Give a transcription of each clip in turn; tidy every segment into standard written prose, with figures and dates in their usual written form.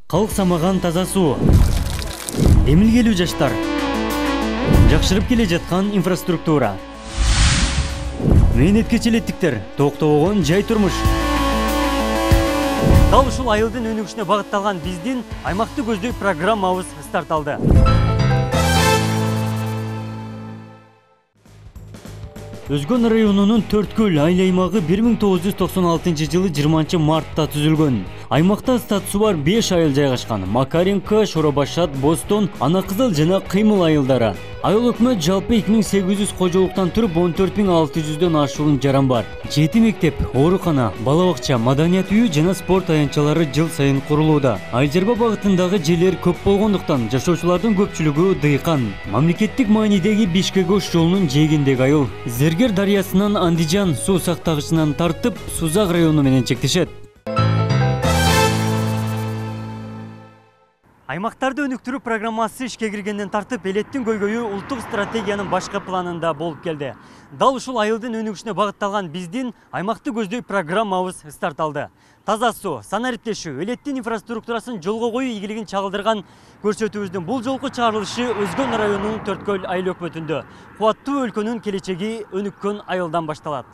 Калыксамаган таза суу. Эмилгелүү жаштар. Жакшырып келе жаткан инфраструктура. Мээнеткечилеттиктер, токтобогон жай турмуш. Дал ушул айылдын өнүгүшүнө багытталган биздин аймакты көздөй программабыз старт алды. Өзгөн районунун Төрткөл айыл аймагы 1996 жылы 20 мартта түзүлгөн. Аймакта статусу бар 5 айыл жайгашкан: Макаренко, Шоробашат, Бостон, Ана Кызыл жана Кыймыл айылдары. Айыл өкмөт жалпы 2800 кожолуктан туруп 14600дөн ашуун жаран бар. 7 мектеп, оорукана, бала бакча, маданият үйү жана спорт аянтчалары жыл сайын курулууда. Айжарба багытындагы жерлер көп болгондуктан жашоочулардын көпчүлүгү дыйкан. Мамлекеттик маанидеги Бишкек-Ош жолунун жээгиндеги айыл. Зергер дарыясынан Андижан суу сактагычынан тартып, Сузак району менен чектешет. Аймактарды өнүктүрүү программасы ишке киргенден тартып, элеттин көйгөйү улуттук стратегиянын башкы планында болуп келди. Дал ушул айылдын өнүгүшүнө багытталган биздин аймакты көздөй программабыз старт алды. Таза суу, санариптешүү, элеттин инфраструктурасын жолго коюу ийгилигин чагылдырган көрсөтүүбүздүн бул жолку чыгарылышы Өзгөн районунун Төрткөл айыл өкмөтүндө кубаттуу өлкөнүн келечеги өнүккөн айылдан башталат.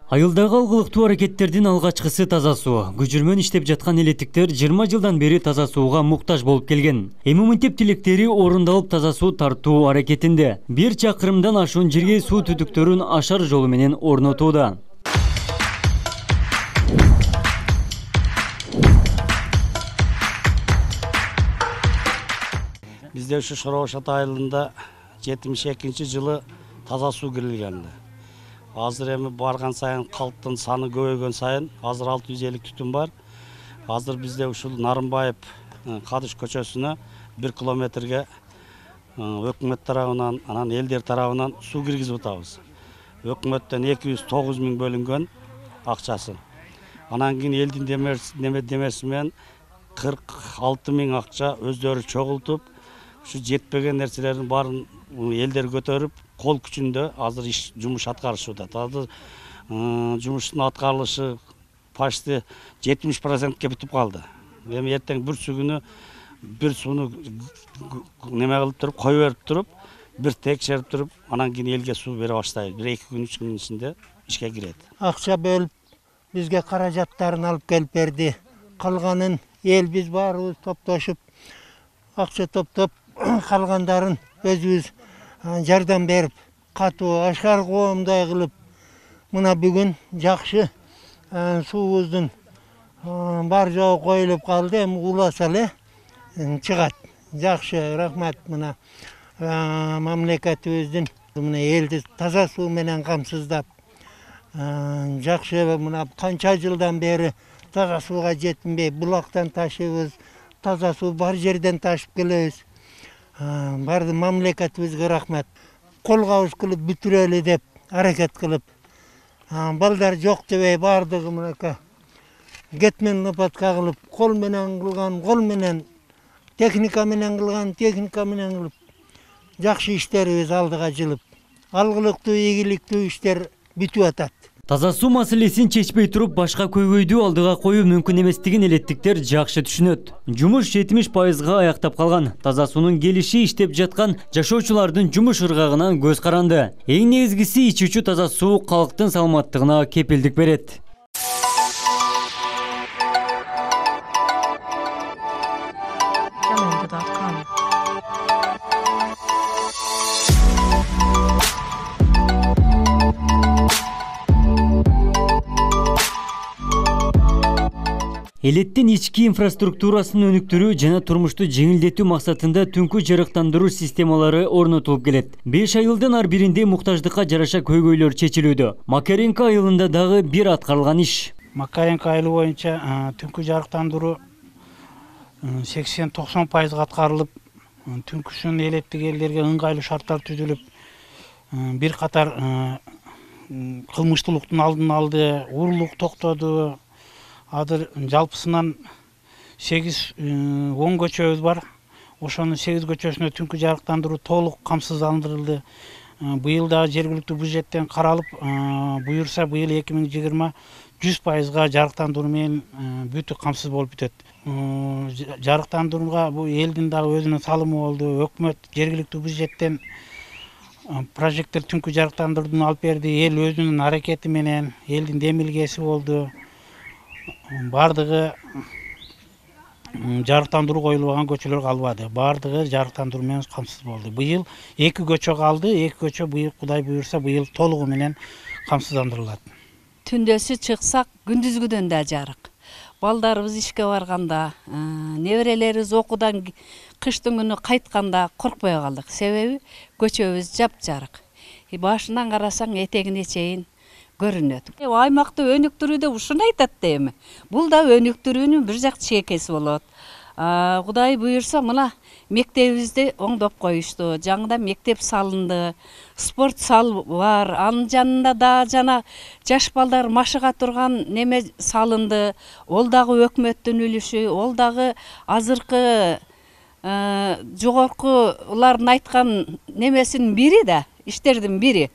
Айылдагы алгылыктуу аракеттердин алгачкысы таза суу. Күжүрмөн иштеп жаткан элеттиктер 20 жылдан бери таза сууга муктаж болуп келген. Эми мынтип тилектери орундалып таза суу тартуу аракетинде. 1 чакырымдан ашуун жерге суу түтүктөрүн ашар жолу менен орнотууда. Бизде ушу Шоробашат айылында 72-жылы таза суу кирилгенди. Азыр эми барган сайын калктын саны көбөйгөн сайын азыр 650 түтүн бар. Азыр бизде ушул Нарымбаев Кадыш көчөсүнө 1 километрге өкмөт тарабынан, анан элдер тарабынан суу киргизип атабыз. Өкмөттөн 209 000 бөлүнгөн акчасы. Анан кийин элдин демеси менен 46 000 акча өздөрү чогултуп, ушу жетпеген нерселердин баарын элдер көтөрүп, кол күчүндө азыр жумуш аткарышууда. Азыр жумуштун аткарылышы почти 70%ке бүтүп калды. Эми эртең бүрсү күнү бир сууну неме кылып туруп, кое берип туруп, бир текшерип туруп, анан кийин элге суу бере баштайбыз. 1-2 күн, 3 күн ичинде ишке кирет. Акча бөлүп, бизге каражаттарын алып келип берди. Калганын эл биз баарыбыз топтошуп, акча топтоп, калгандарын өзүбүз жардам берип, катуу ашкар коомдой кылып, мына бүгүн жакшы суубуздун бар жогу коюлуп калды. Эми уласа эле чыгат. Жакшы, рахмат мына мамлекетибиздин мына элди таза суу менен камсыздап, жакшы мына канча жылдан бери таза сууга жетинбей булактан ташыбыз, таза суу бар жерден ташып келебиз. Барды мамлекетибизге рахмат. Колгабыз кылып бүтүрөлү деп аракет кылып, балдар жок дебей бардыгы мынакей кетмен лопатка кылып, кол менен кылган, кол менен, техника менен кылган, техника менен кылып, жакшы иштерибиз алдыга жылып, алгылыктуу, ийгиликтүү иштер бүтүп атат. Таза суу маселесин чечпей туруп, башка көйгөйдү алдыга коюу мүмкүн эместигин элеттиктер жакшы түшүнөт. Жумуш 70%га аяктап калган. Таза суунун келиши иштеп жаткан жашоочулардын жумуш ыргагынан көз каранды. Эң негизгиси ичүүчү таза суу калктын саламаттыгына кепилдик берет. Элеттин ички инфраструктурасын өнүктүрүү жана турмушту жеңилдетүү максатында түнкү жарыктандыруу системалары орнотулуп келет. 5 айылдын ар биринде муктаждыкка жараша көйгөйлөр чечилүүдө. Макаренко айылында дагы бир аткарылган иш. Макаренко айылы боюнча түнкү жарыктандыруу 80-90% аткарылып, түнкүсүн элеттик элдерге ыңгайлуу шарттар түзүлүп, бир катар кылмыштуулуктун алдын алды, урлук токтоду. Азыр жалпысынан 8-10 көчөбүз бар. ошонун 8 көчөсүнө түнкү жарыктандыруу толук камсыздандырылды. Быйыл да жергиликтүү бюджеттен каралып, буюрса быйыл 2020 100%га жарыктандыруу менен бүтү камсыз болуп бүтөт. Жарыктандырууга бул элдин дагы өзүнүн салымы болду. Өкмөт жергиликтүү бюджеттен прожектор түнкү жарыктандырууну алып берди. Эл өзүнүн аракети менен элдин демилгеси болду. Бардыгы жарыктандыруу коюлбаган көчөлөр калбады. Бардыгы жарыктандыруу менен камсыз болду. Быйыл 2 көчө калды. 2 көчө быйыл Кудай буюрса быйыл толугу менен камсыздандырылат. Түндөсү чыксак, күндүзгүдөн да жарык. Балдарыбыз ишке барганда, неберелерибиз окуудан кыштын күнү кайтканда коркпой калдык. Себеби көчөбүз жап-жарык. Башынан карасаң этегине чейин көрүнөт. Аймакты өнүктүрүүдө ушуну айтат да эми. Бул да өнүктүрүүнүн бир жак чекеси болот. Кудай буюрса мына мектебибизди оңдоп коюшту. Жаңыдан мектеп салынды. Спорт зал бар. Анын жанында да жана жаш балдар машыга турган неме салынды. Ол дагы өкмөттүн үлүшү, ол дагы азыркы жогоркулардын айткан немесинин бири да, иштердин бири.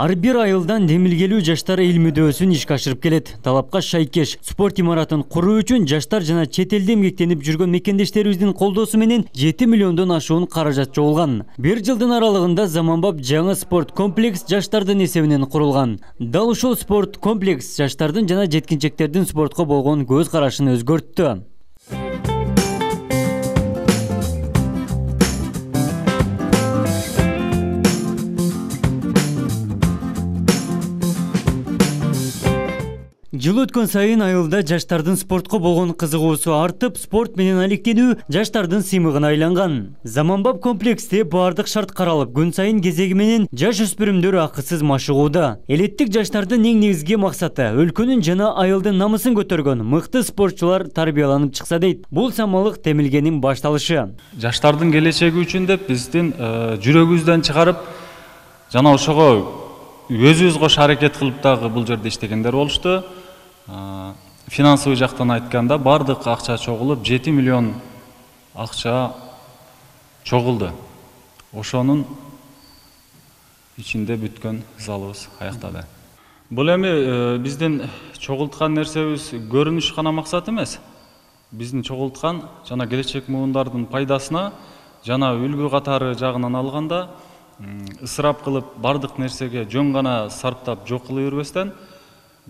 Ар бир айылдан демилгелүү жаштар эл мүдөөсүн ишке ашырып келет. Талапка шайкеш спорт имаратын куруу үчүн жаштар жана чет элде эмгектенип жүргөн мекендештерибиздин колдоосу менен 7 миллиондон ашуун каражат жогулган. Бир жылдын аралыгында заманбап жаңы спорт комплекс жаштардын эсебинен курулган. Дал ушул спорт комплекс жаштардын жана жеткинчектердин спортко болгон көз карашын өзгөрттү. Жыл өткөн сайын айылда жаштардын спортко болгон кызыгуусу артып, спорт менен алектенүү жаштардын сыймыгына айланган. Заманбап комплексте бардык шарт каралып, күн сайын кезеги менен жаш өспүрүмдөр акысыз машыгууда. Элеттик жаштардын эң негизги максаты өлкөнүн жана айылдын намысын көтөргөн мыкты спортчулар тарбияланып чыкса дейт. Бул самалык темилгенин башталышы. Жаштардын келечеги үчүн деп биздин жүрөгүбүздөн чыгарып, жана ошого өзүбүз кош аракет кылып дагы бул жерде иштегендер болушту. Финансовый жактан айтканда бардык акча чогулуп 7 миллион акча чогулду. Ошонун ичинде бүткөн залыбыз аяктады. Бул эми биздин чогулткан нерсебиз көрүнүш гана максат эмес. Биздин чогулткан жана келечек муундардын пайдасына жана үлгү катары жагынан алганда ысырап кылып бардык нерсеге жөн гана сарптап жок кыла бербестен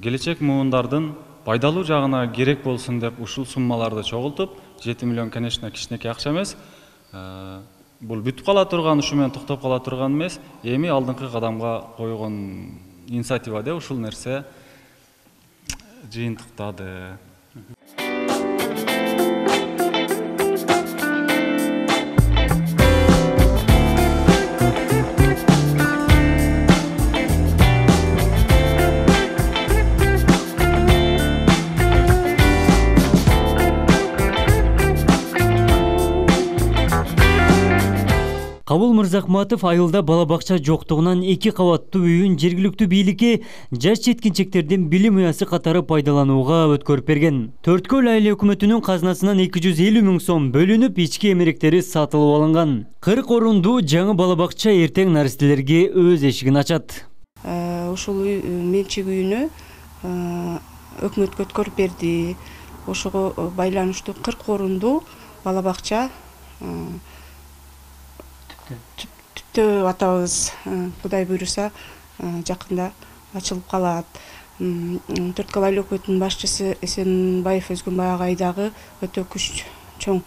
келечек муундардын пайдалуу жагына керек болсун деп ушул суммаларды чогултуп, 7 миллион конечно кичинекей акча эмес. Бул бүтүп кала турган, ушу менен токтоп кала турган эмес. Эми алдыңкы кадамга койгон инициативада ушул нерсе жыйынтыктады. Кабыл Мырзахматов айылда балабакча жоктугунан 2 кабаттуу үйүн жергиликтүү бийликке жаш жеткинчектердин билим уясы катары пайдаланууга өткөрүп берген. Төрткөл айыл өкмөтүнүн казынасынан 250 000 сом бөлүнүп, ички эмеректери сатылып алынган. 40 орундуу жаңы балабакча эртең наристелерге өз эшигин ачат. Ушул менчик үйүнө өкмөткө өткөрүп берди. Ошого байланыштуу 40 орундуу балабакча түптөө атабыз. Кудай буйруса жакында ачылып калат. Төрткөл айыл өкмөтүнүн башчысы Эсенбаев Өзгөнбай агай дагы өтө күч чоң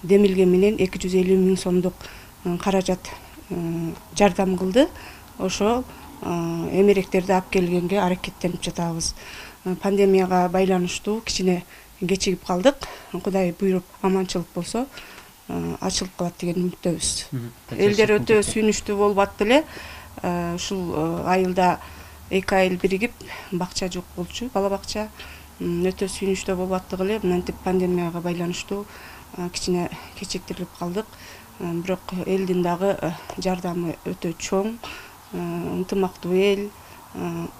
демилге менен 250 000 сомдук каражат жардам кылды. Ошо эмеректерди алып келгенге аракеттенип жатабыз. Пандемияга байланыштуу кичине кечигип калдык. Кудай буйруп аманчылык болсо ачылып калат деген үмүттөбүз. Элдер өтө сүйүнүчтүү болуп атты эле. Ушул айылда 2 айыл биригип бакча жок болчу, бала бакча өтө сүйүнүчтүү болуп аттык эле. Мынтип пандемияга байланыштуу кичине кечиктирип калдык. Бирок элдин дагы жардамы өтө чоң, ынтымактуу эл.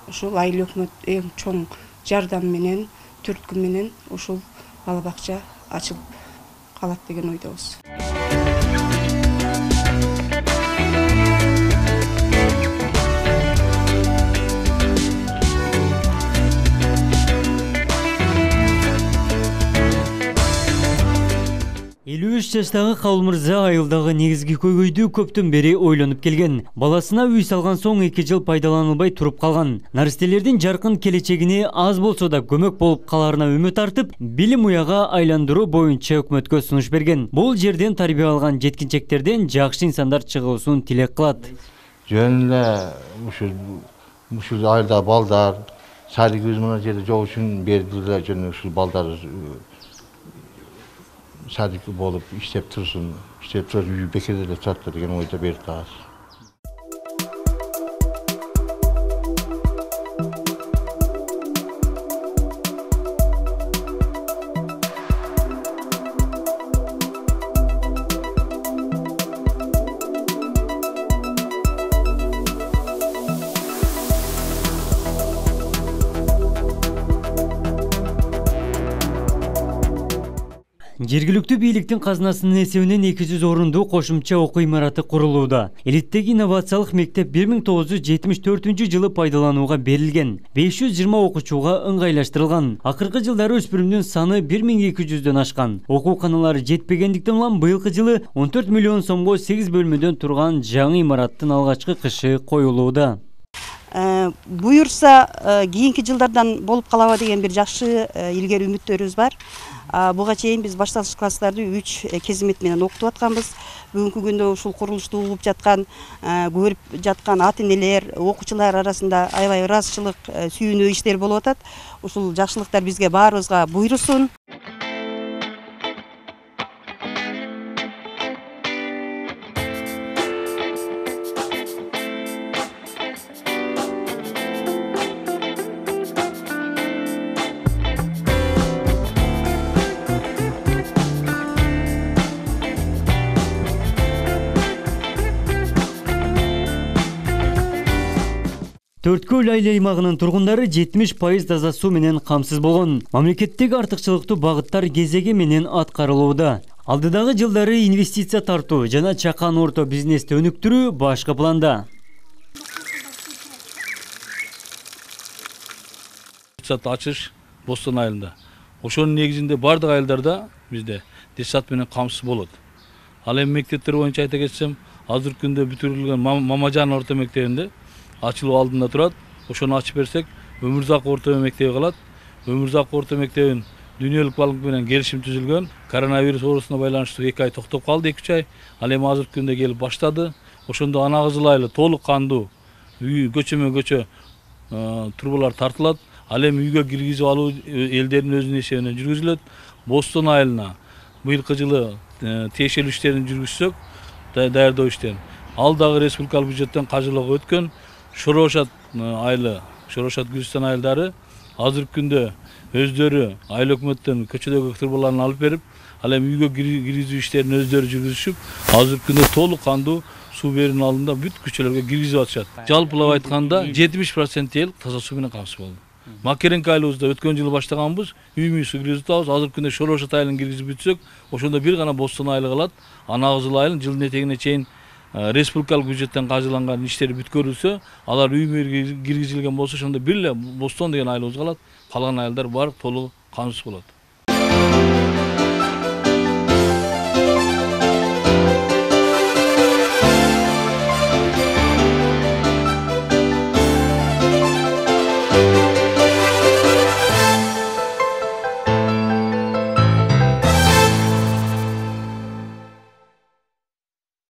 Ушул айыл өкмөт эң чоң жардам менен, түрткү менен ушул бала бакча ачылып калат деген ойдобуз. Элүү 3 жаштагы Кабыл мырза айылдагы негизги көйгөйдү көптөн бери ойлонуп келген. Баласына үй салган соң 2 жыл пайдаланылбай туруп калган. Наристелердин жаркын келечегине аз болсо да көмөк болуп каларына үмүт артып, билим уяга айландыруу боюнча өкмөткө сунуш берген. Бул жерден тарбия алган жеткинчектерден жакшы инсандар чыгуусун тилек кылат. Жөн эле ушул айылда балдар садик мына жерде жок үчүн бердилер, жөн ушул балдар садик болуп иштеп турсун, иштеп туруп үй бекерде эле турат деген ойдо берди азыр. Жергиликтүү бийликтин казынасынын эсебинен 200 орунду кошумча окуу имараты курулууда. Элиттеги инновациялык мектеп 1974 жылы пайдаланууга берилген. 520 окуучуга ыңгайлаштырылган. Акыркы жылдары өспүрүмдүн саны 1200дөн ашкан. Окууканалары жетпегендиктен улам быйылкы жылы 14 миллион сомго 8 бөлмөдөн турган жаңы имараттын алгачкы кышы коюлууда. Буюрса кийинки жылдардан болуп калабы деген бир жакшы илгери үмүттөрүбүз бар. Буга чейин биз башталгыч класстарды 3 кезимет менен окутуп атканбыз. Бүгүнкү күндө ушул курулушту угуп жаткан, көрүп жаткан ата-энелер, окуучулар арасында аябай ыраазычылык, сүйүнүү иштер болуп атат. Ушул жакшылыктар бизге баарыбызга буйрусун. Төрткөл айыл аймагынын тургундары 70% таза суу менен камсыз болгон. Мамлекеттеги артыкчылыктуу багыттар кезеги менен аткарылууда. Алдыдагы жылдары инвестиция тартуу жана чакан орто бизнести өнүктүрүү башка планда. Ачыш Бостон айылында. Ошонун негизинде бардык айылдарда бизде десат менен камсыз болот. Ал эми мектептер боюнча айта кетсем, азыркы күндө бүтүрүлгөн Мамажан орто мектебинде ачылуу алдында турат. Ошону ачып берсек, Өмүрзак орто мектеби калат. Өмүрзак орто мектебин дүйнөлүк банк менен келишим түзүлгөн. Коронавирус оорусуна байланыштуу 2 ай токтоп калды, 2-3 ай. Ал эми азыркы күндө келип баштады. Ошондо ана кызыл айылы толук кандуу көчө трубалар тартылат. Ал эми үйгө киргизип алуу элдердин өзүнүн эсебинен жүргүзүлөт. Бостон айылына быйылкы жылы тиешелүү иштерин жүргүзсөк, даярдоо иштерин. Ал дагы республикалык бюджеттен каржылоого өткөн. Шорошат айылы, Шорошат Гүлстан айылдары азыркы күндө өздөрү айыл өкмөттөн көчөдөгү трубаларын алып берип, ал эми үйгө киргизүү иштерин өздөрү жүргүзүшүп, азыркы күндө толук кандуу суу берүүнүн алдында бүт көчөлөргө киргизип атышат. Жалпылап айтканда 70% эл таза суу менен камсыз болду. Макеренко айылыбызда өткөн жылы баштаганбыз, үй суу киргизип атабыз. Азыркы күндө Шорошат айылын киргизип бүтсөк, ошондо бир гана Бостон айылы калат. Ана кызыл айылын жылдын этегине чейин республикалык бюджеттен каржыланган иштери бүткөрүлсө, алар үй киргизилген болсо, ошондо бир эле Бостон деген айылыбыз калат. Калган айылдар бар толугу камсыз болот.